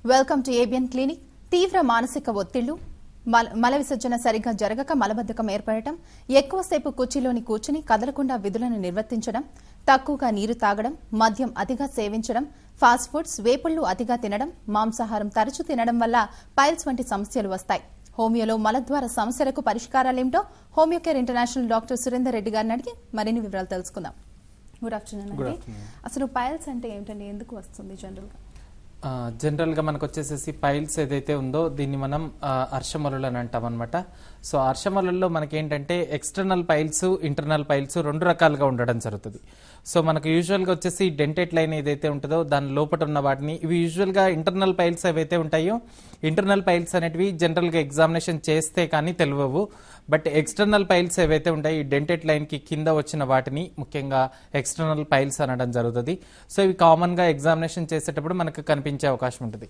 Welcome to ABN clinic. తీవ్ర మానసిక ఒత్తిళ్లు, మల విసర్జన సరిగ్గా జరగక మలబద్ధకం ఏర్పడటం, ఎక్కువసేపు కుర్చీలోని కూర్చుని కదలకుండా విధులను నిర్వర్తించడం, తక్కువగా నీరు తాగడం, మద్యం అతిగా సేవించడం, ఫాస్ట్ ఫుడ్స్, వేపుళ్లు అతిగా తినడం, మాంసాహారం తరచూ తినడం వల్ల పైల్స్ వంటి సమస్యలు వస్తాయి. హోమియోలో మలద్వార సమస్యలకు పరిష్కారాలేమిటో Homeo Care International doctor Surender Reddy గారిని అడిగి మరిన్ని వివరాలు తెలుసుకుందాం. గుడ్ ఆఫ్టర్నూన్ అండి. అసలు పైల్స్ అంటే ఏంటండి, ఎందుకు వస్తుంది జనరల్ గా మనకు వచ్చేసేసి పైల్స్ ఏదైతే ఉందో దీన్ని మనం అర్షమలులు అని అంటాం అనమాట. సో అర్షమలుల్లో మనకేంటంటే ఎక్స్టర్నల్ పైల్స్, ఇంటర్నల్ పైల్స్ రెండు రకాలుగా ఉండడం జరుగుతుంది. సో మనకు యూజువల్ గా వచ్చేసి డెంటెట్ లైన్ ఏదైతే ఉంటుందో దాని లోపల ఉన్న వాటిని, ఇవి యూజువల్ గా ఇంటర్నల్ పైల్స్ ఏవైతే ఉంటాయో, ఇంటర్నల్ పైల్స్ అనేటివి జనరల్ గా ఎగ్జామినేషన్ చేస్తే కానీ తెలియవు. బట్ ఎక్స్టర్నల్ పైల్స్ ఏవైతే ఉంటాయి, ఈ డెంటెట్ లైన్ కి కింద వచ్చిన వాటిని ముఖ్యంగా ఎక్స్టర్నల్ పైల్స్ అనడం జరుగుతుంది. సో ఇవి కామన్ గా ఎగ్జామినేషన్ చేసేటప్పుడు మనకు కనిపించే అవకాశం ఉంటుంది.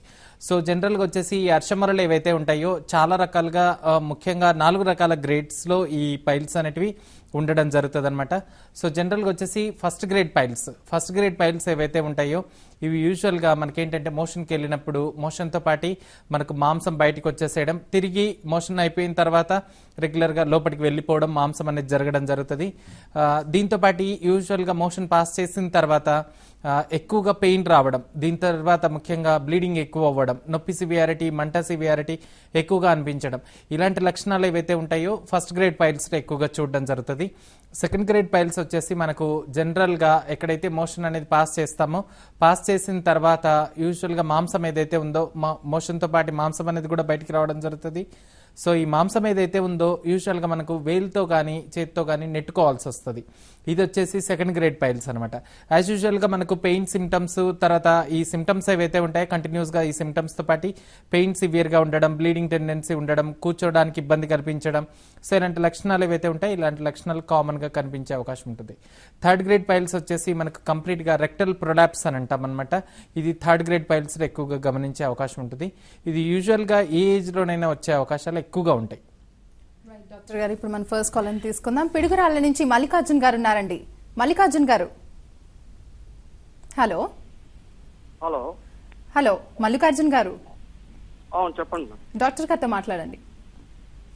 సో జనరల్ గా వచ్చేసి ఈ అర్షమరలు ఏవైతే ఉంటాయో చాలా రకాలుగా, ముఖ్యంగా 4 రకాల గ్రేడ్స్ లో ఈ పైల్స్ అనేటివి ఉండడం జరుగుతుంది అనమాట. సో జనరల్ గా వచ్చేసి ఫస్ట్ గ్రేడ్ పైల్స్ ఏవైతే ఉంటాయో ఇవి యూజువల్ గా మనకేంటంటే మోషన్కి వెళ్ళినప్పుడు మోషన్ తో పాటు మనకు మాంసం బయటకు వచ్చేసేయడం, తిరిగి మోషన్ అయిపోయిన తర్వాత రెగ్యులర్ గా లోపలికి వెళ్ళిపోవడం, మాంసం అనేది జరగడం జరుగుతుంది. దీంతో పాటు యూజువల్ గా మోషన్ పాస్ చేసిన తర్వాత ఎక్కువగా పెయిన్ రావడం, దీని తర్వాత ముఖ్యంగా బ్లీడింగ్ ఎక్కువ అవ్వడం, నొప్పి సివియారిటీ, మంట సివియారిటీ ఎక్కువగా అనిపించడం, ఇలాంటి లక్షణాలు ఏవైతే ఉంటాయో ఫస్ట్ గ్రేడ్ పైల్స్ ఎక్కువగా చూడడం జరుగుతుంది. సెకండ్ గ్రేడ్ పైల్స్ వచ్చేసి మనకు జనరల్ గా ఎక్కడైతే మోషన్ అనేది పాస్ చేస్తామో, పాస్ చేసిన తర్వాత యూజువల్ గా మాంసం ఏదైతే ఉందో మోషన్ తో పాటు మాంసం అనేది కూడా బయటికి రావడం జరుగుతుంది. సో ఈ మాంసం ఏదైతే ఉందో యూజువల్ గా మనకు వేలుతో కానీ చేతితో కానీ నెట్టుకోవాల్సి వస్తుంది. ఇది వచ్చేసి సెకండ్ గ్రేడ్ పైల్స్ అనమాట. యాజ్ యూజువల్ గా మనకు పెయిన్ సిమ్టమ్స్, తర్వాత ఈ సిమ్టమ్స్ ఏవైతే ఉంటాయో కంటిన్యూస్ గా ఈ సిమ్టమ్స్ తో పాటు పెయిన్ సివియర్ గా ఉండడం, బ్లీడింగ్ టెండెన్సీ ఉండడం, కూర్చోడానికి ఇబ్బంది కనిపించడం, సో ఇలాంటి లక్షణాలు ఏవైతే ఉంటాయి ఇలాంటి లక్షణాలు కామన్ గా కనిపించే అవకాశం ఉంటుంది. థర్డ్ గ్రేడ్ పైల్స్ వచ్చేసి మనకు కంప్లీట్ గా రెక్టల్ ప్రొలాప్స్ అని అంటాం అనమాట. ఇది థర్డ్ గ్రేడ్ పైల్స్ ఎక్కువగా గమనించే అవకాశం ఉంటుంది. ఇది యూజువల్ గా ఏ ఏజ్ లోనైనా వచ్చే అవకాశాలు ఎక్కువగా ఉంటాయి. డాక్టర్ గారు, ఇప్పుడు మన ఫస్ట్ కాల్ అని తీసుకుందాం. పిడుగురాళ్ళ నుంచి మల్లికార్జున్ గారు ఉన్నారండి. మల్లికార్జున్ గారు, హలో. హలో హలో మల్లికార్జున్ గారు, చెప్పండి. డాక్టర్ గారితో మాట్లాడండి.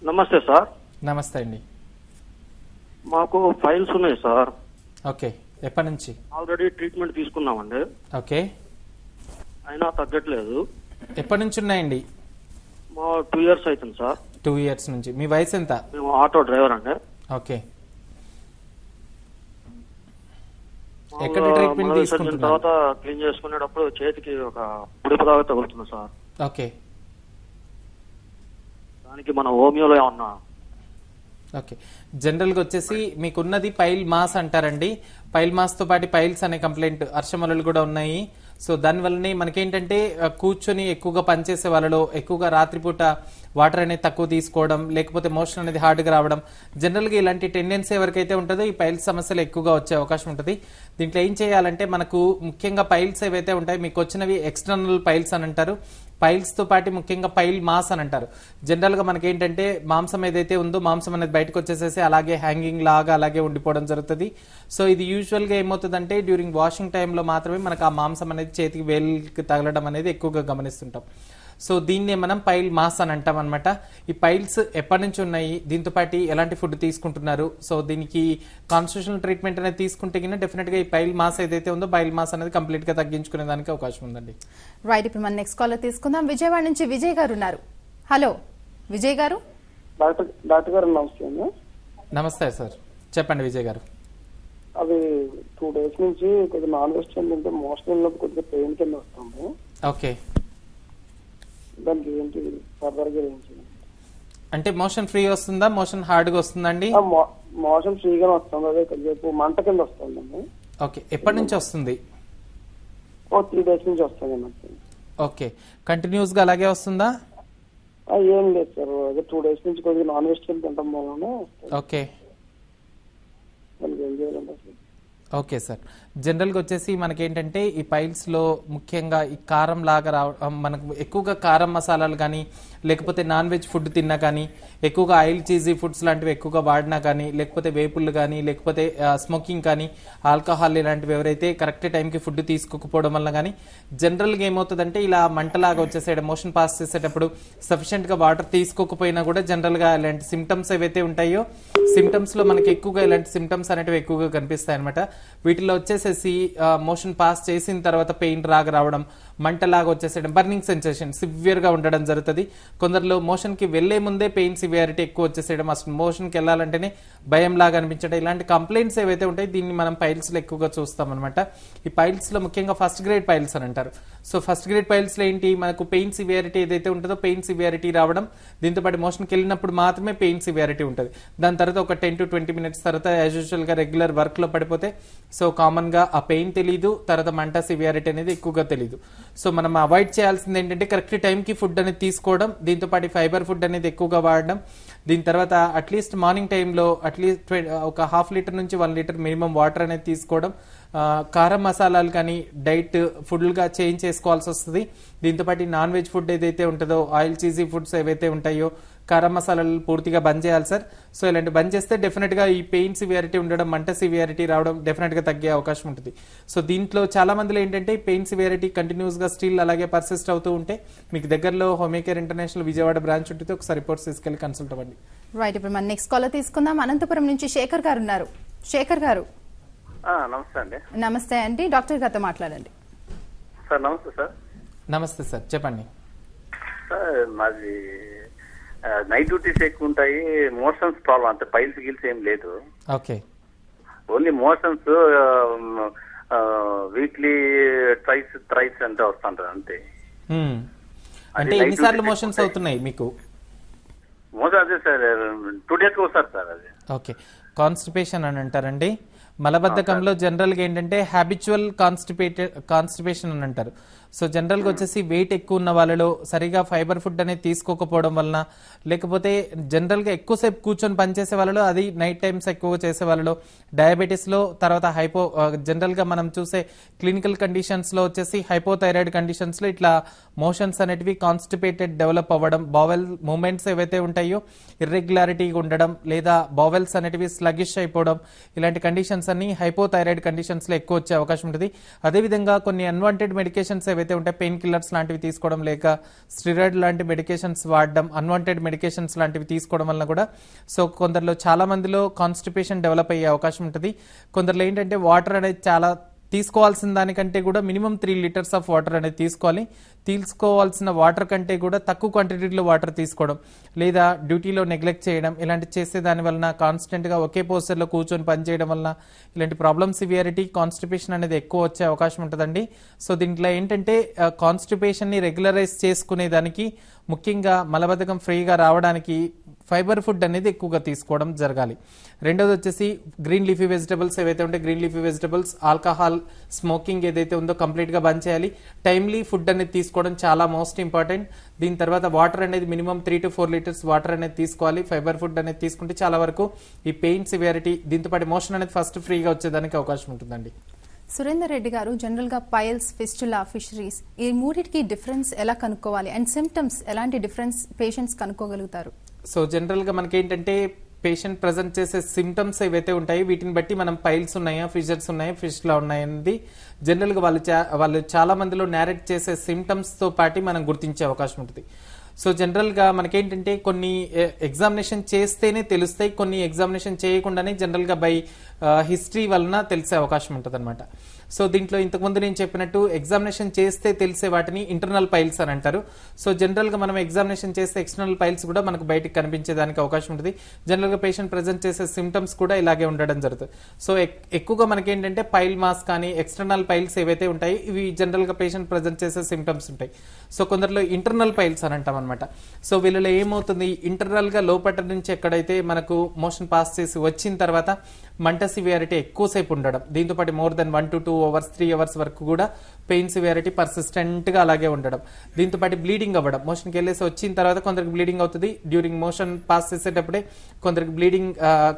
నమస్తే సార్. నమస్తే అండి. మాకు ఫైల్స్ ఉన్నాయి సార్. ఓకే, ఎప్పటి నుంచి? ఆల్రెడీ ట్రీట్మెంట్ తీసుకున్నామండి. ఓకే, అయినా తగ్గట్లేదు. ఎప్పటి నుంచి ఉన్నాయండి? 2 years అవుతుంది సార్. 2 years నుంచి. మీ వయసు ఎంత? మేము ఆటో డ్రైవర్ అండి. ఓకే, ఎక్కడ ట్రీట్మెంట్ తీసుకుంటున్నారు? తర్వాత క్లీన్ చేసుకునేటప్పుడు చేతికి ఒక పుడిపు దాకా తగులుతుంది సార్. ఓకే, దానికి మన హోమియోలో ఏమన్నా? ఓకే, జనరల్ గా వచ్చేసి మీకున్నది పైల్ మాస్ అంటారండి. పైల్ మాస్ తో పాటు పైల్స్ అనే కంప్లైంట్, అర్షమలలు కూడా ఉన్నాయి. సో దానివల్లనే మనకేంటంటే కూర్చొని ఎక్కువగా పనిచేసే వాళ్ళలో ఎక్కువగా రాత్రిపూట వాటర్ అనేది తక్కువ తీసుకోవడం, లేకపోతే మోషన్ అనేది హార్డ్ గా రావడం, జనరల్ గా ఇలాంటి టెండెన్సీ ఎవరికైతే ఉంటుందో ఈ పైల్స్ సమస్యలు ఎక్కువగా వచ్చే అవకాశం ఉంటుంది. దీంట్లో ఏం చేయాలంటే మనకు ముఖ్యంగా పైల్స్ ఏవైతే ఉంటాయి మీకు వచ్చినవి ఎక్స్టర్నల్ పైల్స్ అని అంటారు. పైల్స్ తో పాటు ముఖ్యంగా పైల్ మాస్ అని అంటారు. జనరల్ గా మనకి ఏంటంటే మాంసం ఏదైతే ఉందో మాంసం అనేది బయటకు వచ్చేసేసి అలాగే హ్యాంగింగ్ లాగా అలాగే ఉండిపోవడం జరుగుతుంది. సో ఇది యూజువల్ గా ఏమవుతుందంటే డ్యూరింగ్ వాషింగ్ టైంలో మాత్రమే మనకు ఆ మాంసం అనేది చేతికి వేలికి తగలడం అనేది ఎక్కువగా గమనిస్తుంటాం. సో దీన్నే మనం పైల్ మాస్ అని అంటాం అనమాట. ఈ పైల్స్ ఎప్పటి నుంచి ఉన్నాయి, దీంతో పాటు ఎలాంటి ఫుడ్ తీసుకుంటున్నారు, సో దీనికి కాన్స్టిట్యూషనల్ ట్రీట్మెంట్ అనేది తీసుకుంటే కింద డెఫినెట్ గా ఈ పైల్ మాస్ ఏదైతే ఉందో పైల్ మాస్ అనేది కంప్లీట్ గా తగ్గించుకునే దానికి అవకాశం ఉందండి. రైట్, ఇప్పుడు మన నెక్స్ట్ కాల్ తీసుకుందాం. విజయవాడ నుంచి విజయ్ గారు ఉన్నారు. హలో విజయ్ గారు. డాక్టర్ గారు నమస్తే. నమస్తే సార్, చెప్పండి విజయ్ గారు. అది 2 days నుంచి కొద్దిగా నాన్ వెజ్ తింటే మోషన్ లో కొద్దిగా పెయిన్ కింద వస్తుంది. ఓకే, దానికి ఏంటి ఫర్దర్ గా ఏంటి? అంటే మోషన్ ఫ్రీ వస్తుందా, మోషన్ హార్డ్ గా వస్తుందండి? మోషన్ ఫ్రీగానే వస్తుంది, అదే కొద్దిసేపు మంట కింద వస్తుందండి. ఓకే, ఎప్పటి నుంచి వస్తుంది? 3 days నుంచి వస్తుంది. ఓకే, కంటిన్యూస్ గా అలాగే వస్తుందా? ఏం లేదు సార్, అదే 2 days నుంచి కొద్దిగా నాన్ వెజ్ తింటాం వల్ల. Okay, okay sir. జనరల్గా వచ్చేసి మనకేంటంటే ఈ పైల్స్లో ముఖ్యంగా ఈ కారం లాగా మనకు ఎక్కువగా కారం మసాలాలు కానీ లేకపోతే నాన్ వెజ్ ఫుడ్ తిన్నా కానీ ఎక్కువగా ఆయిల్ చీజీ ఫుడ్స్ లాంటివి ఎక్కువగా వాడినా కానీ లేకపోతే వేపుళ్ళు కానీ లేకపోతే స్మోకింగ్ కానీ ఆల్కహాల్ ఇలాంటివి ఎవరైతే కరెక్ట్ టైంకి ఫుడ్ తీసుకోకపోవడం వల్ల కానీ జనరల్గా ఏమవుతుందంటే ఇలా మంటలాగా వచ్చేసేయడం, మోషన్ పాస్ చేసేటప్పుడు సఫిషియెంట్గా వాటర్ తీసుకోకపోయినా కూడా జనరల్గా ఇలాంటి సిమ్టమ్స్ ఏవైతే ఉంటాయో సిమ్టమ్స్లో మనకి ఎక్కువగా ఇలాంటి సిమ్టమ్స్ అనేవి ఎక్కువగా కనిపిస్తాయి అనమాట. వీటిలో వచ్చేసేసి మోషన్ పాస్ చేసిన తర్వాత పెయిన్ రావడం, మంటలాగా వచ్చేసేయడం, బర్నింగ్ సెన్సేషన్ సివియర్ గా ఉండడం జరుగుతుంది. కొందరిలో మోషన్ కి వెళ్లే ముందే పెయిన్ సివియారిటీ ఎక్కువ వచ్చేసేయడం, అసలు మోషన్ కి వెళ్ళాలంటేనే భయం లాగా అనిపించడం, ఇలాంటి కంప్లైంట్స్ ఏవైతే ఉంటాయి దీన్ని మనం పైల్స్ లో ఎక్కువగా చూస్తాం అనమాట. ఈ పైల్స్ లో ముఖ్యంగా ఫస్ట్ గ్రేడ్ పైల్స్ అని అంటారు. సో ఫస్ట్ గ్రేడ్ పైల్స్ లో ఏంటి, మనకు పెయిన్ సివియారిటీ ఏదైతే ఉంటుందో పెయిన్ సివియారిటీ రావడం, దీంతో పాటు మోషన్కి వెళ్ళినప్పుడు మాత్రమే పెయిన్ సివియారిటీ ఉంటుంది. దాని తర్వాత ఒక 10 to 20 minutes తర్వాత యాజ్ యూజువల్ గా రెగ్యులర్ వర్క్ లో పడిపోతే సో కామన్ గా ఆ పెయిన్ తెలియదు, తర్వాత మంట సివియారిటీ అనేది ఎక్కువగా తెలియదు. సో మనం అవాయిడ్ చేయాల్సింది ఏంటంటే కరెక్ట్ టైంకి ఫుడ్ అనేది తీసుకోవడం, దీంతో పాటు ఫైబర్ ఫుడ్ అనేది ఎక్కువగా వాడడం, దీని తర్వాత అట్లీస్ట్ మార్నింగ్ టైంలో అట్లీస్ట్ ఒక 1/2 లీటర్ నుంచి 1 లీటర్ మినిమం వాటర్ అనేది తీసుకోవడం, కారం మసాలాలు కానీ డైట్ ఫుడ్గా చేంజ్ చేసుకోవాల్సి వస్తుంది. దీంతో పాటు నాన్ వెజ్ ఫుడ్ ఏదైతే ఉంటుందో ఆయిల్ చీజీ ఫుడ్స్ ఏవైతే ఉంటాయో కారం మసాలాలు పూర్తిగా బంద్ చేయాలి సార్. సో ఇలాంటి బంద్ చేస్తే డెఫినెట్ గా ఈ పెయిన్ సివియారిటీ ఉండడం, మంట సివియారిటీ రావడం డెఫినెట్ గా తగ్గే అవకాశం ఉంటుంది. సో దీంట్లో చాలా మందిలో ఏంటంటే పెయిన్ సివియారిటీ కంటిన్యూస్ గా స్టిల్ అలాగే పర్సిస్ట్ అవుతూ ఉంటే మీకు దగ్గరలో హోమియోకేర్ ఇంటర్నేషనల్ విజయవాడ బ్రాంచ్ ఉంటుంది, ఒకసారి రిపోర్ట్స్ తీసుకెళ్లి కన్సల్ట్ అవ్వండి. రైట్, ఇప్పుడు మన నెక్స్ట్ కాలర్ తీసుకుందాం. అనంతపురం నుంచి శేఖర్ గారు ఉన్నారు. శేఖర్ గారు నమస్తే అండి. నమస్తే అండి, డాక్టర్ గారితో మాట్లాడండి. సార్ నమస్తే సార్. నమస్తే సార్, చెప్పండి. సార్ మాది నైట్ డ్యూటీస్ ఎక్కువ ఉంటాయి, మోషన్స్ ప్రాబ్లం, అంతే పైల్స్ గిల్స్ ఏం లేదు. Okay, only motions weekly thrice అంటే వస్తుంటారు అంతే. అంటే ఎన్నిసార్లు మోషన్స్ అవుతున్నాయి మీకు? మోషన్ అదే సార్ 2 days వస్తారు సార్. అది ఓకే, కాన్స్టిపేషన్ అని అంటారండి. మలబద్ధకంలో జనరల్గా ఏంటంటే హ్యాబిచువల్ కాన్స్టిపేషన్ అని అంటారు. సో జనరల్గా వచ్చేసి వెయిట్ ఎక్కువ ఉన్న వాళ్ళలో సరిగా ఫైబర్ ఫుడ్ అనేది తీసుకోకపోవడం వలన, లేకపోతే జనరల్గా ఎక్కువసేపు కూర్చొని పనిచేసే వాళ్ళలో, అది నైట్ టైమ్స్ ఎక్కువ చేసే వాళ్ళలో, డయాబెటీస్లో, తర్వాత జనరల్గా మనం చూసే క్లినికల్ కండిషన్స్లో వచ్చేసి హైపోథైరాయిడ్ కండిషన్స్లో ఇట్లా మోషన్స్ అనేటివి కాన్స్టిపేటెడ్ డెవలప్ అవ్వడం, బావెల్ మూమెంట్స్ ఏవైతే ఉంటాయో ఇర్రెగ్యులారిటీగా ఉండడం, లేదా బావెల్స్ అనేటివి స్లగిష్ అయిపోవడం, ఇలాంటి కండిషన్స్ అన్ని హైపోథైరాయిడ్ కండిషన్స్లో ఎక్కువ వచ్చే అవకాశం ఉంటుంది. అదేవిధంగా కొన్ని అన్వాంటెడ్ మెడికేషన్స్ ఏవైతే ఉంటాయి, పెయిన్ కిల్లర్స్ లాంటివి తీసుకోవడం, లేక స్టిరాయిడ్ లాంటి మెడికేషన్స్ వాడడం, అన్వాంటెడ్ మెడికేషన్స్ లాంటివి తీసుకోవడం వల్ల కూడా సో కొందరిలో చాలా మందిలో కాన్స్టిపేషన్ డెవలప్ అయ్యే అవకాశం ఉంటుంది. కొందరిలో ఏంటంటే వాటర్ అనేది చాలా తీసుకోవాల్సిన దానికంటే కూడా మినిమం 3 liters ఆఫ్ వాటర్ అనేది తీసుకోవాలి. తీసుకోవాల్సిన వాటర్ కంటే కూడా తక్కువ క్వాంటిటీలో వాటర్ తీసుకోవడం, లేదా డ్యూటీలో నెగ్లెక్ట్ చేయడం, ఇలాంటి చేసే దాని వలన కాన్స్టెంట్ గా ఒకే పోస్టర్లో కూర్చొని పనిచేయడం వలన ఇలాంటి ప్రాబ్లమ్ సివియారిటీ, కాన్స్టిపేషన్ అనేది ఎక్కువ వచ్చే అవకాశం ఉంటుందండి. సో దీంట్లో ఏంటంటే కాన్స్టిపేషన్ ని రెగ్యులరైజ్ చేసుకునే దానికి, ముఖ్యంగా మలబద్ధకం ఫ్రీగా రావడానికి ఫైబర్ ఫుడ్ అనేది ఎక్కువగా తీసుకోవడం జరగాలి. రెండోది వచ్చేసి గ్రీన్ లీఫీ వెజిటబుల్స్ ఏవైతే ఉంటే green leafy vegetables, alcohol, smoking ఏదైతే ఉందో కంప్లీట్ గా బంద్ చేయాలి. టైమ్లీ ఫుడ్ అనేది తీసుకోవడం చాలా మోస్ట్ ఇంపార్టెంట్. దీని తర్వాత వాటర్ అనేది మినిమం 3 to 4 liters వాటర్ అనేది తీసుకోవాలి. ఫైబర్ ఫుడ్ అనేది తీసుకుంటే చాలా వరకు ఈ పెయిన్ సివియారిటీ, దీంతో పాటు మోషన్ అనేది ఫస్ట్ ఫ్రీగా వచ్చేదానికి అవకాశం ఉంటుందండి. సురేందర్ రెడ్డి గారు, జనరల్ గా పైల్స్, ఫిస్టులా, ఫిషరీస్ ఈ మూడింటికి డిఫరెన్స్ ఎలా కనుక్కోవాలి, అండ్ సిమ్టమ్స్ ఎలాంటి డిఫరెన్స్ పేషెంట్స్ కనుక్కోగలుగుతారు? సో జనరల్ గా మనకి ఏంటంటే పేషెంట్ ప్రజెంట్ చేసే సిమ్టమ్స్ ఏవైతే ఉంటాయి వీటిని బట్టి మనం పైల్స్ ఉన్నాయా, ఫిషర్స్ ఉన్నాయా, ఫిష్లా ఉన్నాయనేది జనరల్ గా వాళ్ళు చాలా మందిలో నేరేట్ చేసే సిమ్టమ్స్ తో పాటు మనం గుర్తించే అవకాశం ఉంటుంది. సో జనరల్ గా మనకేంటంటే కొన్ని ఎగ్జామినేషన్ చేస్తేనే తెలుస్తాయి, కొన్ని ఎగ్జామినేషన్ చేయకుండానే జనరల్ గా బై హిస్టరీ వలన తెలిసే అవకాశం ఉంటుంది అనమాట. సో దీంట్లో ఇంతకుముందు నేను చెప్పినట్టు ఎగ్జామినేషన్ చేస్తే తెలిసే వాటిని ఇంటర్నల్ పైల్స్ అని అంటారు. సో జనరల్ గా మనం ఎగ్జామినేషన్ చేస్తే ఎక్స్టర్నల్ పైల్స్ కూడా మనకు బయటకు కనిపించేదానికి అవకాశం ఉంటుంది. జనరల్ గా పేషెంట్ ప్రెజెంట్ చేసే సిమ్టమ్స్ కూడా ఇలాగే ఉండడం జరుగుతుంది. సో ఎక్కువగా మనకేంటంటే పైల్ మాస్ కానీ ఎక్స్టర్నల్ పైల్స్ ఏవైతే ఉంటాయి ఇవి జనరల్ గా పేషెంట్ ప్రెజెంట్ చేసే సిమ్టమ్స్ ఉంటాయి. సో కొందరిలో ఇంటర్నల్ పైల్స్ అని అంటాం అనమాట. సో వీళ్ళలో ఏమవుతుంది, ఇంటర్నల్ గా లోపల నుంచి ఎక్కడైతే మనకు మోషన్ పాస్ చేసి వచ్చిన తర్వాత మంట సివియారిటీ ఎక్కువసేపు ఉండడం, దీంతో పాటు more than 1 to 2 hours 3 hours వరకు కూడా పెయిన్ సివియారిటీ పర్సిస్టెంట్ గా అలాగే ఉండడం, దీంతో పాటు బ్లీడింగ్ అవ్వడం, మోషన్కి వెళ్ళేసి వచ్చిన తర్వాత కొందరికి బ్లీడింగ్ అవుతుంది, డ్యూరింగ్ మోషన్ పాస్ చేసేటప్పుడే కొందరికి బ్లీడింగ్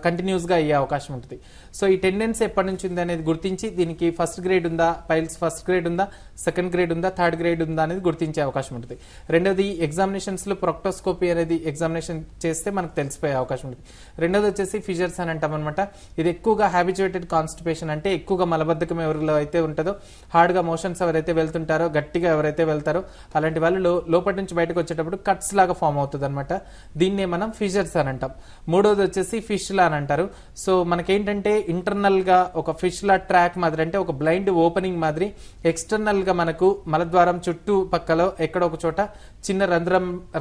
కంటిన్యూస్ గా అయ్యే అవకాశం ఉంటుంది. సో ఈ టెండెన్సీ ఎప్పటి నుంచి ఉంది అనేది గుర్తించి దీనికి ఫస్ట్ గ్రేడ్ ఉందా, పైల్స్ ఫస్ట్ గ్రేడ్ ఉందా, సెకండ్ గ్రేడ్ ఉందా, థర్డ్ గ్రేడ్ ఉందా అనేది గుర్తించే అవకాశం ఉంటుంది. రెండోది ఎగ్జామినేషన్స్ లో ప్రొక్టోస్కోపీ అనేది ఎగ్జామినేషన్ చేస్తే మనకు తెలిసిపోయే అవకాశం ఉంటుంది. రెండోది వచ్చేసి ఫిషర్స్ అని అంటాం అనమాట. ఇది ఎక్కువగా హ్యాబిచుయేటెడ్ కాన్స్టిపేషన్, అంటే ఎక్కువగా మలబద్ధకం ఎవరిలో అయితే ఉంటుందో, హార్డ్ గా మోషన్స్ ఎవరైతే వెళ్తుంటారో, గట్టిగా ఎవరైతే వెళ్తారో అలాంటి వాళ్ళు లోపటి నుంచి బయటకు వచ్చేటప్పుడు కట్స్ లాగా ఫామ్ అవుతుంది అనమాట. దీన్నే మనం ఫిషర్స్ అని అంటాం. మూడోది వచ్చేసి ఫిష్ లా అని అంటారు. సో మనకేంటంటే ఇంటర్నల్ గా ఒక ఫిష్ లా ట్రాక్ మాదిరి, అంటే ఒక బ్లైండ్ ఓపెనింగ్ మాదిరి ఎక్స్టర్నల్ గా మనకు మలద్వారం చుట్టూ పక్కలో ఎక్కడ ఒక చోట చిన్న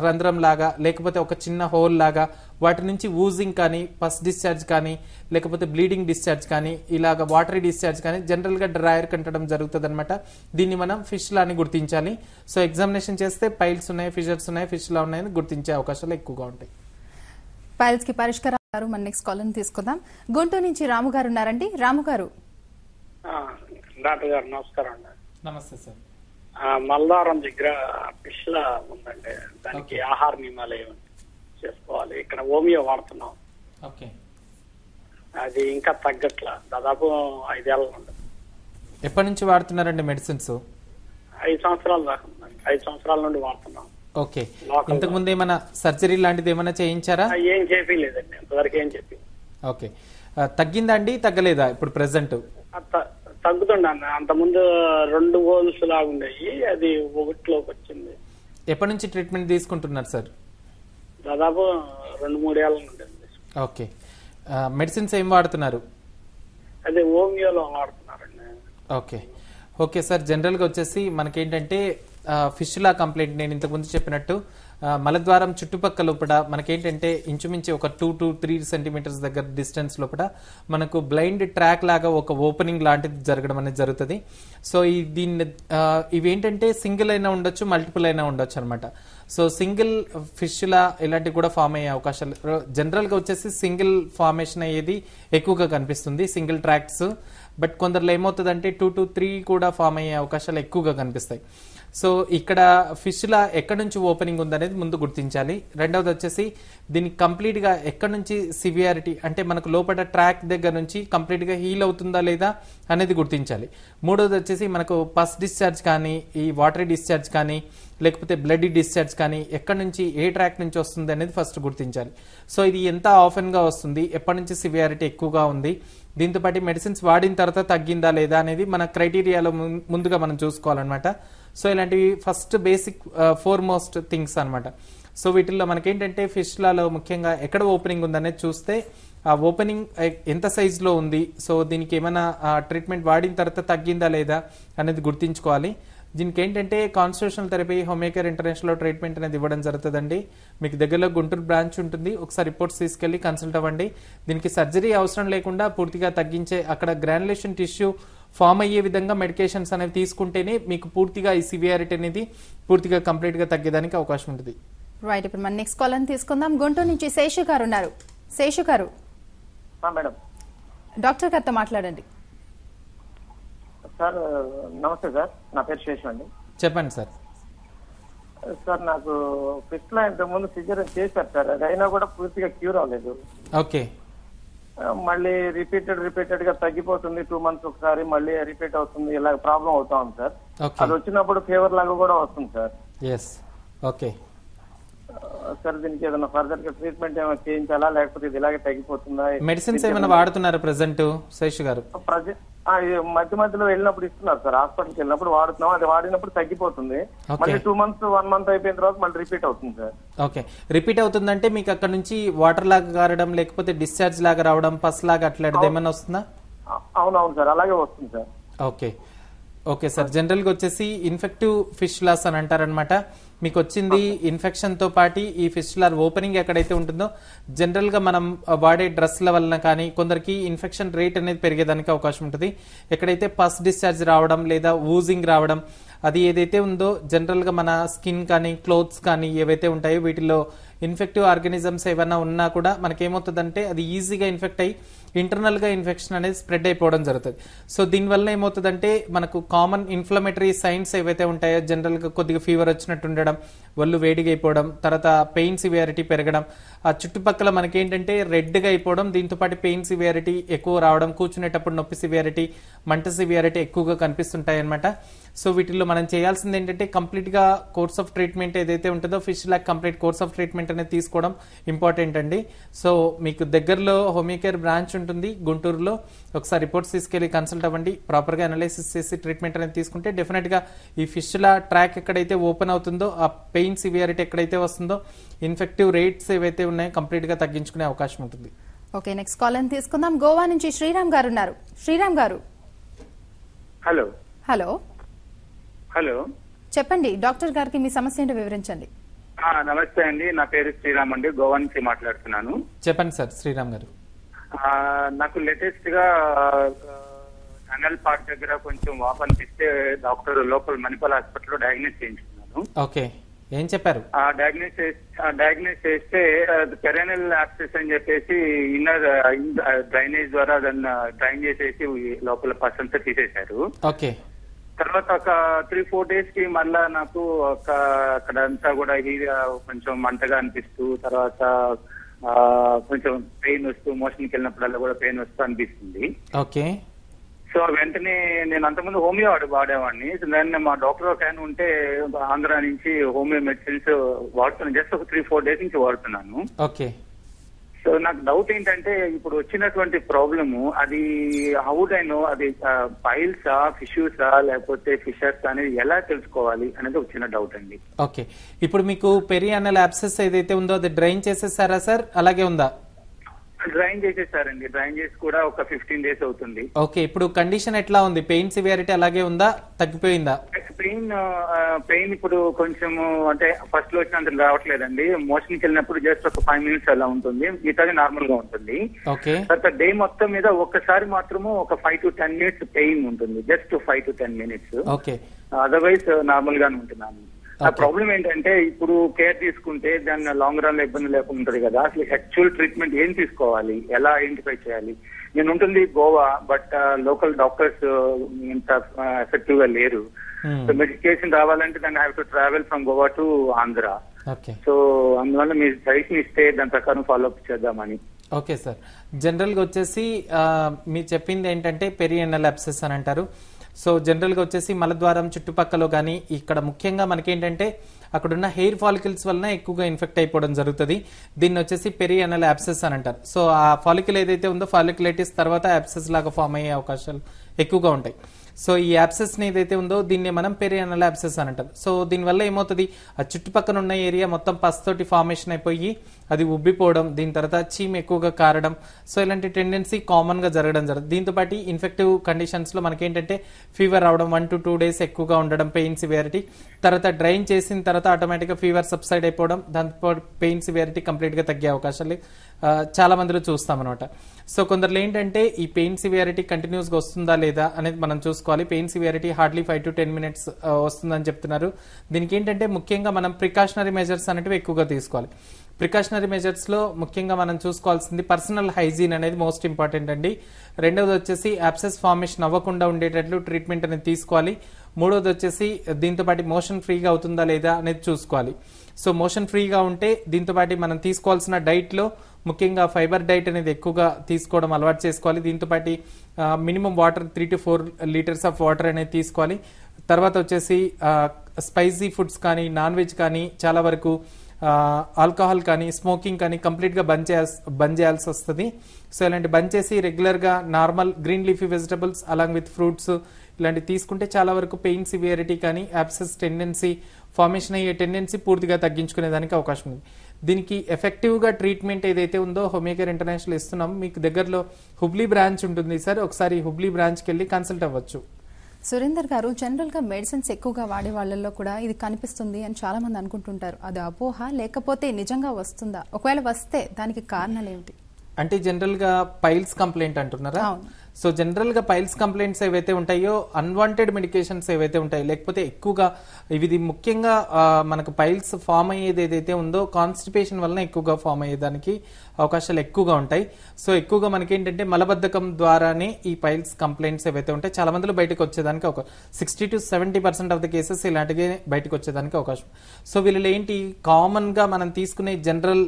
రంధ్రం లాగా లేకపోతే ఒక చిన్న హోల్ లాగా వాటి నుంచి ఊజింగ్ కానీ, పస్ డిశ్చార్జ్ కానీ, లేకపోతే బ్లీడింగ్ డిశ్చార్జ్ కానీ, ఇలాగ వాటరీ డిశ్చార్జ్ కానీ జనరల్ గా డ్రైయర్ కంటడం జరుగుతుంది అనమాట. దీన్ని మనం ఫిష్ లా అని గుర్తించాలి. సో ఎగ్జామినేషన్ చేస్తే పైల్స్ ఉన్నాయి, ఫిషర్స్ ఉన్నాయి, ఫిష్ లా ఉన్నాయని గుర్తించే అవకాశాలు ఎక్కువగా ఉంటాయి. పైల్స్ కి పరిష్కారాలు మన నెక్స్ట్ కాల్ తీసుకుందాం. గుంటూరు నుంచి రాము గారు ఉన్నారండి. రాము గారు. డాక్టర్ గారు నమస్కారం అండి. నమస్తే సార్. మల్దారం దగ్గర ఫిష్లా ఉందండి, దానికి ఆహార నియమాలు ఏమి చేసుకోవాలి? ఇక్కడ హోమియో వాడుతున్నాం, ఓకే, అది ఇంకా తగ్గట్లా, దాదాపు 5 ఏళ్ళ నుండి. ఎప్పటి నుంచి వాడుతున్నారండి మెడిసిన్స్? 5 సంవత్సరాల దాకా ఉందండి. 5 సంవత్సరాల నుండి వాడుతున్నాం. ఓకే, ఇంతకు ముందు ఏమైనా సర్జరీ లాంటిది ఏమైనా చేయించారా? ఏం చెప్పలేదండి, ఇంతవరకు ఏం చెప్పి. ఓకే, తగ్గిందా అండి, తగ్గలేదా ఇప్పుడు ప్రెసెంట్? తగ్గుతుండ అంత ముందు 2 హోల్స్ లాగా ఉండేవి, అది 1లోకి వచ్చింది. ఎప్పటి నుంచి ట్రీట్మెంట్ తీసుకుంటున్నారు సార్? దాదాపు 2-3 ఏళ్ళ నుండి. ఓకే, మెడిసిన్స్ ఏం వాడుతున్నారు? అదే హోమియోలో వాడుతున్నారండి. ఓకే ఓకే సార్, జనరల్గా వచ్చేసి మనకేంటంటే ఫిష్లా కంప్లైంట్ నేను ఇంతకుముందు చెప్పినట్టు మలద్వారం చుట్టుపక్కల లోపల మనకేంటంటే ఇంచుమించి ఒక 2 to 3 సెంటీమీటర్స్ దగ్గర డిస్టెన్స్ లోపల మనకు బ్లైండ్ ట్రాక్ లాగా ఒక ఓపెనింగ్ లాంటిది జరగడం అనేది జరుగుతుంది. సో దీన్ని ఇవేంటంటే సింగిల్ అయినా ఉండొచ్చు, మల్టిపుల్ అయినా ఉండొచ్చు అనమాట. సో సింగిల్ ఫిష్లా ఇలాంటివి కూడా ఫామ్ అయ్యే అవకాశాలు జనరల్గా వచ్చేసి సింగిల్ ఫార్మేషన్ అయ్యేది ఎక్కువగా కనిపిస్తుంది, సింగిల్ ట్రాక్స్. బట్ కొందరిలో ఏమవుతుందంటే 2 to 3 కూడా ఫామ్ అయ్యే అవకాశాలు ఎక్కువగా కనిపిస్తాయి. సో ఇక్కడ ఫిష్లా ఎక్కడి నుంచి ఓపెనింగ్ ఉందనేది ముందు గుర్తించాలి. రెండవది వచ్చేసి దీనికి కంప్లీట్ గా ఎక్కడి నుంచి సివియారిటీ, అంటే మనకు లోపల ట్రాక్ దగ్గర నుంచి కంప్లీట్ గా హీల్ అవుతుందా లేదా అనేది గుర్తించాలి. మూడవది వచ్చేసి మనకు పస్ డిశ్చార్జ్ కానీ, ఈ వాటరీ డిశ్చార్జ్ కానీ, లేకపోతే బ్లడ్ డిశ్చార్జ్ కానీ ఎక్కడి నుంచి ఏ ట్రాక్ నుంచి వస్తుంది అనేది ఫస్ట్ గుర్తించాలి. సో ఇది ఎంత ఆఫెన్ గా వస్తుంది, ఎప్పటి నుంచి సివియారిటీ ఎక్కువగా ఉంది, దీంతో పాటు మెడిసిన్స్ వాడిన తర్వాత తగ్గిందా లేదా అనేది మన క్రైటీరియాలో ముందుగా మనం చూసుకోవాలన్నమాట. సో ఇలాంటివి ఫస్ట్ బేసిక్ ఫోర్మోస్ట్ థింగ్స్ అనమాట. సో వీటిల్లో మనకేంటంటే ఫిష్లలో ముఖ్యంగా ఎక్కడ ఓపెనింగ్ ఉందనేది చూస్తే ఆ ఓపెనింగ్ ఎంత సైజులో ఉంది, సో దీనికి ఏమైనా ట్రీట్మెంట్ వాడిన తర్వాత తగ్గిందా లేదా అనేది గుర్తించుకోవాలి. దీనికి ఏంటంటే constitutional therapy, Homeocare international treatment అనేది ఇవ్వడం జరుగుతుందండి. మీకు దగ్గరలో గుంటూరు బ్రాంచ్ ఉంటుంది, ఒకసారి రిపోర్ట్స్ తీసుకెళ్లి కన్సల్ట్ అవ్వండి. దీనికి సర్జరీ అవసరం లేకుండా పూర్తిగా తగ్గించే, అక్కడ గ్రాన్యులేషన్ టిష్యూ ఫామ్ అయ్యే విధంగా మెడికేషన్స్ అనేవి తీసుకుంటేనే మీకు పూర్తిగా ఈ సివియారిటీ అనేది పూర్తిగా కంప్లీట్ గా తగ్గేదానికి అవకాశం ఉంటుంది. రైట్, ఇప్పుడు మన నెక్స్ట్ కాల్ అని తీసుకుందాం. గుంటూరు నుంచి శేషు గారు ఉన్నారు. శేషు గారు, మేడం డాక్టర్ గారితో మాట్లాడండి. సార్ నమస్తే సార్, నా పేరు శేషు అండి. చెప్పండి సార్. సార్ నాకు ఫిష్లా ఇంతకుముందు సిజరీన్ చేశారు సార్, అది అయినా కూడా పూర్తిగా క్యూర్ అవ్వలేదు. ఓకే, మళ్ళీ రిపీటెడ్ గా తగ్గిపోతుంది, 2 months ఒకసారి మళ్ళీ రిపీట్ అవుతుంది, ఇలా ప్రాబ్లం అవుతా ఉంది సార్. అది వచ్చినప్పుడు ఫీవర్ లాగా కూడా వస్తుంది సార్. ఎస్, ఓకే సార్ దీనికి ఏదైనా ఫర్దర్ గా ట్రీట్మెంట్ ఏమైనా చేయించాలా, లేకపోతే ఇది ఇలాగే తగ్గిపోతుందా? మెడిసిన్స్ ఏమైనా వాడుతున్నారా ప్రెసెంట్ శేషు గారు? మధ్య మధ్యలో వెళ్ళినప్పుడు ఇస్తున్నారు సార్, హాస్పిటల్కి వెళ్ళినప్పుడు వాడుతున్నాం, అది వాడినప్పుడు తగ్గిపోతుంది, మళ్ళీ 2 months 1 month అయిపోయిన తర్వాత మళ్ళీ రిపీట్ అవుతుంది సార్. ఓకే, రిపీట్ అవుతుందంటే మీకు అక్కడ నుంచి వాటర్ లాగా గారడం, లేకపోతే డిశ్చార్జ్ లాగా రావడం, పస్ లాగా అట్లాంటిది ఏమైనా వస్తుందా? అవునవును సార్, అలాగే వస్తుంది sir. Okay okay sir, general గా వచ్చేసి ఇన్ఫెక్టివ్ ఫిష్ లాస్ అని అంటారనమాట. మీకు వచ్చింది ఇన్ఫెక్షన్ తో పాటు ఈ ఫిస్టులర్ ఓపెనింగ్ ఎక్కడైతే ఉంటుందో జనరల్ గా మనం వాడే డ్రెస్ల వలన కానీ కొందరికి ఇన్ఫెక్షన్ రేట్ అనేది పెరిగేదానికి అవకాశం ఉంటుంది. ఎక్కడైతే పస్ డిశ్చార్జ్ రావడం లేదా ఊజింగ్ రావడం అది ఏదైతే ఉందో జనరల్ గా మన స్కిన్ కానీ క్లోత్స్ కానీ ఏవైతే ఉంటాయో వీటిలో ఇన్ఫెక్టివ్ ఆర్గానిజమ్స్ ఏమైనా ఉన్నా కూడా మనకేమవుతుందంటే అది ఈజీగా ఇన్ఫెక్ట్ అయ్యి ఇంటర్నల్ గా ఇన్ఫెక్షన్ అనేది స్ప్రెడ్ అయిపోవడం జరుగుతుంది. సో దీనివల్ల ఏమవుతుందంటే మనకు కామన్ ఇన్ఫ్లమేటరీ సైన్స్ ఏవైతే ఉంటాయో జనరల్ గా కొద్దిగా ఫీవర్ వచ్చినట్టు ఉండడం, ఒళ్ళు వేడిగా అయిపోవడం, తర్వాత పెయిన్ సివియారిటీ పెరగడం, ఆ చుట్టుపక్కల మనకేంటంటే రెడ్ గా అయిపోవడం, దీంతో పాటు పెయిన్ సివియారిటీ ఎక్కువ రావడం, కూర్చునేటప్పుడు నొప్పి సివియారిటీ, మంట సివియారిటీ ఎక్కువగా కనిపిస్తుంటాయి అనమాట. సో వీటిల్లో మనం చేయాల్సింది ఏంటంటే కంప్లీట్ గా కోర్స్ ఆఫ్ ట్రీట్మెంట్ ఏదైతే ఉంటుందో ఫిష్ లాక్ కంప్లీట్ కోర్స్ ఆఫ్ ట్రీట్మెంట్ అనేది తీసుకోవడం ఇంపార్టెంట్ అండి. సో మీకు దగ్గరలో హోమియోకేర్ బ్రాంచ్ ఉంటుంది గుంటూరులో, ఒకసారి రిపోర్ట్స్ తీసుకెళ్లి కన్సల్ట్ అవ్వండి, ప్రాపర్ గా అనాలిసిస్ చేసి ట్రీట్మెంట్ అనేది తీసుకుంటే డెఫినెట్ గా ఈ ఫిష్ల ట్రాక్ ఎక్కడైతే ఓపెన్ అవుతుందో, ఆ పెయిన్ సివియారిటీ ఎక్కడైతే వస్తుందో, ఇన్ఫెక్టివ్ రేట్స్ ఏవైతే ఉన్నాయో కంప్లీట్ గా తగ్గించుకునే అవకాశం ఉంటుంది. ఓకే, నెక్స్ట్ కాల్ అని తీసుకుందాం. గోవా నుంచి శ్రీరామ్ గారు ఉన్నారు. శ్రీరామ్ గారు. హలో హలో హలో చెప్పండి, డాక్టర్ గారికి మీ సమస్య ఏంటో వివరించండి. నమస్తే అండి, నా పేరు శ్రీరామ్ అండి, గోవా నుంచి మాట్లాడుతున్నాను. చెప్పండి సార్ శ్రీరామ్ గారు. నాకు లేటెస్ట్ గా టనల్ పార్ట్ దగ్గర కొంచెం వాపు అనిపిస్తే డాక్టర్ లోకల్ మణిపాల్ హాస్పిటల్లో డయాగ్నోస్ చేయించుకున్నాను. ఓకే, ఏం చెప్పారు? డయాగ్నోస్ చేస్తే పెరెనల్ యాబ్సెస్ అని చెప్పేసి ఇన్నర్ డ్రైనేజ్ ద్వారా దాన్ని డ్రైన్ చేసేసి లోపల పస్ అంతా తీసేశారు. ఓకే, తర్వాత ఒక 3-4 days కి మళ్ళా నాకు అక్కడంతా కూడా కొంచెం మంటగా అనిపిస్తూ, తర్వాత కొంచెం పెయిన్ వస్తూ, మోషన్కి వెళ్ళినప్పుడల్లా కూడా పెయిన్ వస్తూ అనిపిస్తుంది. ఓకే. సో వెంటనే నేను అంతకుముందు హోమియో వాడేవాడిని. దాన్ని మా డాక్టర్ ఒక ఆయన ఉంటే ఆంధ్ర నుంచి హోమియో మెడిసిన్స్ వాడుతున్నాను. జస్ట్ ఒక 3-4 days నుంచి వాడుతున్నాను. ఓకే. సో నాకు డౌట్ ఏంటంటే ఇప్పుడు వచ్చినటువంటి ప్రాబ్లము అది హౌడైనో అది పైల్సా, ఫిష్యూసా, లేకపోతే ఫిషర్స్ అనేది ఎలా తెలుసుకోవాలి అనేది ఒక చిన్న డౌట్ అండి. ఓకే, ఇప్పుడు మీకు పెరియానల్ యాబ్సెస్ ఏదైతే ఉందో అది డ్రైన్ చేసేసారా సార్, అలాగే ఉందా? డ్రైన్ చేసేసారండి. డ్రైన్ చేసి కూడా ఒక 15 days అవుతుంది. ఓకే, ఇప్పుడు కండిషన్ ఎట్లా ఉంది? పెయిన్ సివియారిటీ అలాగే ఉందా, తగ్గిపోయిందా? పెయిన్ ఇప్పుడు కొంచెం అంటే ఫస్ట్ లో వచ్చినంత రావట్లేదండి. మోషన్కి వెళ్ళినప్పుడు జస్ట్ ఒక 5 minutes అలా ఉంటుంది, మిగతాది నార్మల్ గా ఉంటుంది. ఓకే. తర్వాత డే మొత్తం మీద ఒక్కసారి మాత్రము ఒక 5 to 10 minutes పెయిన్ ఉంటుంది, just 5 to 10 minutes. Okay. Otherwise normal గానే ఉంటున్నాను. ఆ ప్రాబ్లం ఏంటంటే ఇప్పుడు కేర్ తీసుకుంటే దాన్ని లాంగ్ రన్ లో ఇబ్బంది లేకుండా ఉంటుంది కదా, అసలు యాక్చువల్ ట్రీట్మెంట్ ఏం తీసుకోవాలి, ఎలా ఐడెంటిఫై చేయాలి? నేను ఉంటుంది గోవా, బట్ లోకల్ డాక్టర్స్ ఇంత ఎఫెక్టివ్ గా లేరు. సో మెడికేషన్ రావాలంటే దాన్ని have to travel from Goa to Andhra. So అందువల్ల మీరు సజెషన్ ఇస్తే దాని ప్రకారం ఫాలో అప్ చేద్దామని. ఓకే సార్, జనరల్ గా వచ్చేసి మీరు చెప్పింది ఏంటంటే పెరియానల్ యాబ్సెస్ అని అంటారు. సో జనరల్ గా వచ్చేసి మలద్వారం చుట్టుపక్కల కానీ ఇక్కడ ముఖ్యంగా మనకేంటంటే అక్కడున్న హెయిర్ ఫాలికల్స్ వలన ఎక్కువగా ఇన్ఫెక్ట్ అయిపోవడం జరుగుతుంది. దీన్ని వచ్చేసి పెరియానల్ యాబ్సెస్ అని అంటారు. సో ఆ ఫాలికల్ ఏదైతే ఉందో ఫాలికులైటిస్ తర్వాత యాబ్సెస్ లాగా ఫామ్ అయ్యే అవకాశాలు ఎక్కువగా ఉంటాయి. సో ఈ యాబ్సెస్ ఏదైతే ఉందో దీన్ని మనం పెరియానల్ యాబ్సెస్ అని అంటారు. సో దీనివల్ల ఏమవుతుంది, ఆ చుట్టుపక్కల ఉన్న ఏరియా మొత్తం పస్తోటి ఫార్మేషన్ అయిపోయి అది ఉబ్బిపోవడం, దీని తర్వాత చీమ్ ఎక్కువగా కారడం, సో ఇలాంటి టెండెన్సీ కామన్ గా జరగడం జరుగుతుంది. దీంతో పాటు ఇన్ఫెక్టివ్ కండిషన్స్ లో మనకేంటంటే ఫీవర్ రావడం, 1 to 2 days ఎక్కువగా ఉండడం, పెయిన్ సివియారిటీ, తర్వాత డ్రైన్ చేసిన తర్వాత ఆటోమేటిక్ గా ఫీవర్ సబ్సైడ్ అయిపోవడం, దాంతో పెయిన్ సివియారిటీ కంప్లీట్ గా తగ్గే అవకాశాలు చాలా మందిలో చూస్తాం అనమాట. సో కొందరు ఏంటంటే ఈ పెయిన్ సివియారిటీ కంటిన్యూస్ గా వస్తుందా లేదా అనేది మనం చూసుకోవాలి. Pain severity hardly 5 to 10 minutes వస్తుందని చెప్తున్నారు. దీనికి ఏంటంటే ముఖ్యంగా మనం ప్రికాషనరీ మెజర్స్ అనేవి ఎక్కువగా తీసుకోవాలి. ప్రికాషనరీ మెజర్స్ లో ముఖ్యంగా మనం చూసుకోవాల్సింది పర్సనల్ హైజీన్ అనేది మోస్ట్ ఇంపార్టెంట్ అండి. రెండవది వచ్చేసి యాబ్సెస్ ఫార్మేషన్ అవ్వకుండా ఉండేటట్లు ట్రీట్మెంట్ అనేది తీసుకోవాలి. మూడవది వచ్చేసి దీంతో పాటు మోషన్ ఫ్రీగా అవుతుందా లేదా అనేది చూసుకోవాలి. సో మోషన్ ఫ్రీగా ఉంటే దీంతో పాటు మనం తీసుకోవాల్సిన డైట్ లో ముఖ్యంగా ఫైబర్ డైట్ అనేది ఎక్కువగా తీసుకోవడం అలవాటు చేసుకోవాలి. దీంతో పాటు minimum water 3 to 4 liters of water అనేది తీసుకోవాలి. తర్వాత వచ్చేసి స్పైసీ ఫుడ్స్ కానీ, నాన్ వెజ్ కానీ, చాలా వరకు ఆల్కహాల్ కానీ, స్మోకింగ్ కానీ కంప్లీట్ గా బంద్ చేయాల్సి వస్తుంది. సో ఇలాంటి బంద్ చేసి రెగ్యులర్ గా normal green leafy vegetables along with fruits ఇలాంటివి తీసుకుంటే చాలా వరకు పెయిన్ సివియారిటీ కానీ యాబ్సెస్ టెండెన్సీ ఫార్మేషన్ అయ్యే టెండెన్సీ పూర్తిగా తగ్గించుకునేదానికి అవకాశం ఉంది. దీనికి ఎఫెక్టివ్ గా ట్రీట్మెంట్ ఏదైతే ఉందో హోమియోకేర్ ఇంటర్నేషనల్ ఇస్తున్నాం. మీకు దగ్గరలో హుబ్లీ బ్రాంచ్ ఉంటుంది సార్, ఒకసారి హుబ్లీ బ్రాంచ్ కి వెళ్ళి కన్సల్ట్ అవ్వచ్చు. సురేందర్ గారు, జనరల్ గా మెడిసిన్స్ ఎక్కువగా వాడే వాళ్ళల్లో కూడా ఇది కనిపిస్తుంది అని చాలా మంది అనుకుంటుంటారు. అది అపోహ లేకపోతే నిజంగా వస్తుందా? ఒకవేళ వస్తే దానికి కారణాలు ఏమిటి? అంటే జనరల్ గా పైల్స్ కంప్లైంట్ అంటున్నారా? సో జనరల్ గా పైల్స్ కంప్లైంట్స్ ఏవైతే ఉంటాయో అన్వాంటెడ్ మెడికేషన్స్ ఏవైతే ఉంటాయో లేకపోతే ఎక్కువగా ఇది ముఖ్యంగా మనకు పైల్స్ ఫామ్ అయ్యేది ఏదైతే ఉందో కాన్స్టిపేషన్ వలన ఎక్కువగా ఫామ్ అయ్యేదానికి అవకాశాలు ఎక్కువగా ఉంటాయి. సో ఎక్కువగా మనకి ఏంటంటే మలబద్ధకం ద్వారానే ఈ పైల్స్ కంప్లైంట్స్ ఏవైతే ఉంటాయి చాలా మందిలో బయటకు వచ్చేదానికి ఒక 60 to 70% ఆఫ్ ద కేసెస్ ఇలాంటివి బయటకు వచ్చేదానికి అవకాశం. సో వీళ్ళలో ఏంటి కామన్ గా మనం తీసుకునే జనరల్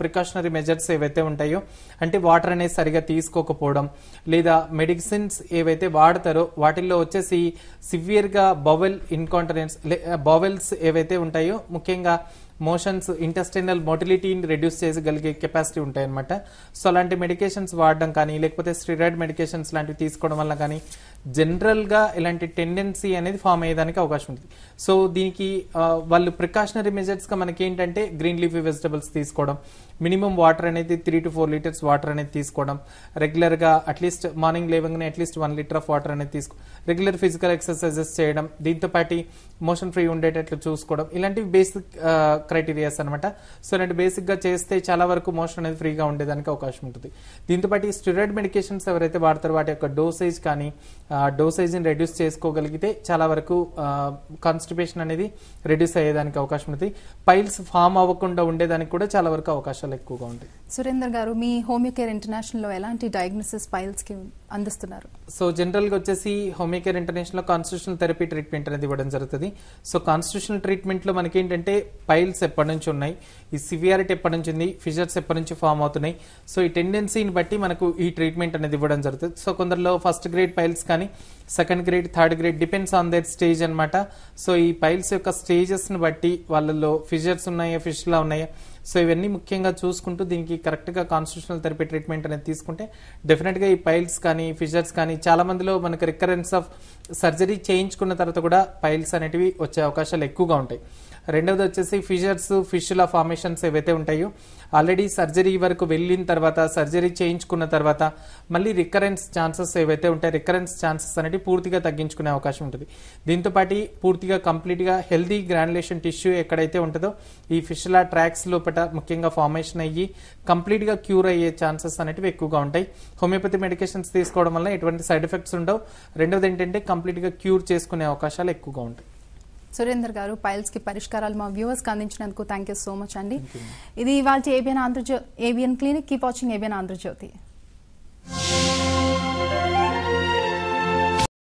ప్రికాషనరీ మెజర్స్ ఏవైతే ఉంటాయో అంటే వాటర్ అనేది సరిగా తీసుకోకపోవడం లేదా మెడిసిన్స్ ఏవైతే వాడతారో వాటిల్లో వచ్చేసి సివియర్ గా బవెల్ ఇన్కాంటినెన్స్ బవెల్స్ ఏవైతే ఉంటాయో ముఖ్యంగా మోషన్స్ ఇంటెస్టైనల్ మోటిలిటీని రెడ్యూస్ చేయగలిగే కెపాసిటీ ఉంటాయి అనమాట. సో అలాంటి మెడికేషన్స్ వాడడం కానీ లేకపోతే స్టెరాయిడ్ మెడికేషన్స్ లాంటివి తీసుకోవడం వల్ల కానీ జనరల్ గా ఇలాంటి టెండెన్సీ అనేది ఫామ్ అయ్యేదానికి అవకాశం ఉంటుంది. సో దీనికి వాళ్ళు ప్రికాషనరీ మెజర్స్ గా మనకి ఏంటంటే గ్రీన్ లీఫీ వెజిటబుల్స్ తీసుకోవడం, మినిమం వాటర్ అనేది 3 to 4 లీటర్స్ వాటర్ అనేది తీసుకోవడం, రెగ్యులర్ గా అట్లీస్ట్ మార్నింగ్ లేవగానే అట్లీస్ట్ 1 లీటర్ ఆఫ్ వాటర్ అనేది తీసుకో, రెగ్యులర్ ఫిజికల్ ఎక్సర్సైజెస్ చేయడం, దీంతో పాటు మోషన్ ఫ్రీ ఉండేటట్లు చూసుకోవడం, ఇలాంటివి బేసిక్ క్రైటీరియాస్ అనమాట. సో ఇలాంటి బేసిక్ గా చేస్తే చాలా వరకు మోషన్ అనేది ఫ్రీగా ఉండేదానికి అవకాశం ఉంటుంది. దీంతో పాటు స్టెరాయిడ్ మెడికేషన్స్ ఎవరైతే వాడతారో వాటి యొక్క డోసేజ్ కానీ డోసేజ్ ని రెడ్యూస్ చేసుకోగలిగితే చాలా వరకు కాన్స్టిపేషన్ అనేది రెడ్యూస్ అయ్యేదానికి అవకాశం ఉంటుంది. పైల్స్ ఫామ్ అవ్వకుండా ఉండేదానికి కూడా చాలా వరకు అవకాశాలు ఎక్కువగా ఉంటాయి. సురేందర్ గారు, మీ హోమియోకేర్ ఇంటర్నేషనల్ లో ఎలాంటి డయాగ్నోసిస్ పైల్స్ కి అందిస్తున్నారు? సో జనరల్ గా వచ్చేసి హోమియోకేర్ ఇంటర్నేషనల్ లో కాన్స్టిట్యూషనల్ థెరపీ ట్రీట్మెంట్ అనేది ఇవ్వడం జరుగుతుంది. సో కాన్స్టిట్యూషనల్ ట్రీట్మెంట్ లో మనకి ఏంటంటే పైల్స్ ఎప్పటి నుంచి ఉన్నాయి, ఈ సివియారిటీ ఎప్పటి నుంచి ఉంది, ఫిషర్స్ ఎప్పటి నుంచి ఫామ్ అవుతున్నాయి, సో ఈ టెండెన్సీని బట్టి మనకు ఈ ట్రీట్మెంట్ అనేది ఇవ్వడం జరుగుతుంది. సో కొందరిలో ఫస్ట్ గ్రేడ్ పైల్స్ కానీ second grade third grade depends on that stage అనమాట. సో ఈ పైల్స్ యొక్క స్టేజెస్ ని బట్టి వాళ్ళలో ఫిషర్స్ ఉన్నాయా ఫిష్లా ఉన్నాయా సో ఇవన్నీ ముఖ్యంగా చూసుకుంటూ దీనికి కరెక్ట్ గా కాన్స్టిట్యూషనల్ థెరపీ ట్రీట్మెంట్ అనేది తీసుకుంటే డెఫినెట్ గా ఈ పైల్స్ కానీ ఫిషర్స్ కానీ చాలా మందిలో మనకు రికరెన్స్ ఆఫ్ సర్జరీ చేయించుకున్న తర్వాత కూడా పైల్స్ అనేటివి వచ్చే అవకాశాలు ఎక్కువగా ఉంటాయి. రెండవది వచ్చేసి ఫిషర్స్ ఫిష్ల ఫార్మేషన్స్ ఏవైతే ఉంటాయో ఆల్రెడీ సర్జరీ వరకు వెళ్ళిన తర్వాత సర్జరీ చేయించుకున్న తర్వాత మళ్ళీ రికరెన్స్ ఛాన్సెస్ ఏవైతే ఉంటాయి రికరెన్స్ ఛాన్సెస్ అనేవి పూర్తిగా తగ్గించుకునే అవకాశం ఉంటుంది. దీంతో పాటు పూర్తిగా కంప్లీట్ గా హెల్దీ గ్రాన్యులేషన్ టిష్యూ ఎక్కడైతే ఉంటుందో ఈ ఫిష్ల ట్రాక్స్ లోపల ముఖ్యంగా ఫార్మేషన్ అయ్యి కంప్లీట్ గా క్యూర్ అయ్యే ఛాన్సెస్ అనేవి ఎక్కువగా ఉంటాయి. హోమియోపతి మెడికేషన్స్ తీసుకోవడం వల్ల ఎటువంటి సైడ్ ఎఫెక్ట్స్ ఉండవు. రెండవది ఏంటంటే కంప్లీట్ గా క్యూర్ చేసుకునే అవకాశాలు ఎక్కువగా ఉంటాయి. సురేందర్ గారు, పైల్స్ కి పరిష్కారాలు మా వ్యూవర్స్ కి అందించినందుకు థ్యాంక్ యూ సో మచ్ అండి. ఇది ఇవాళ ABN clinic. Keep watching ABN Andhra Jyothi.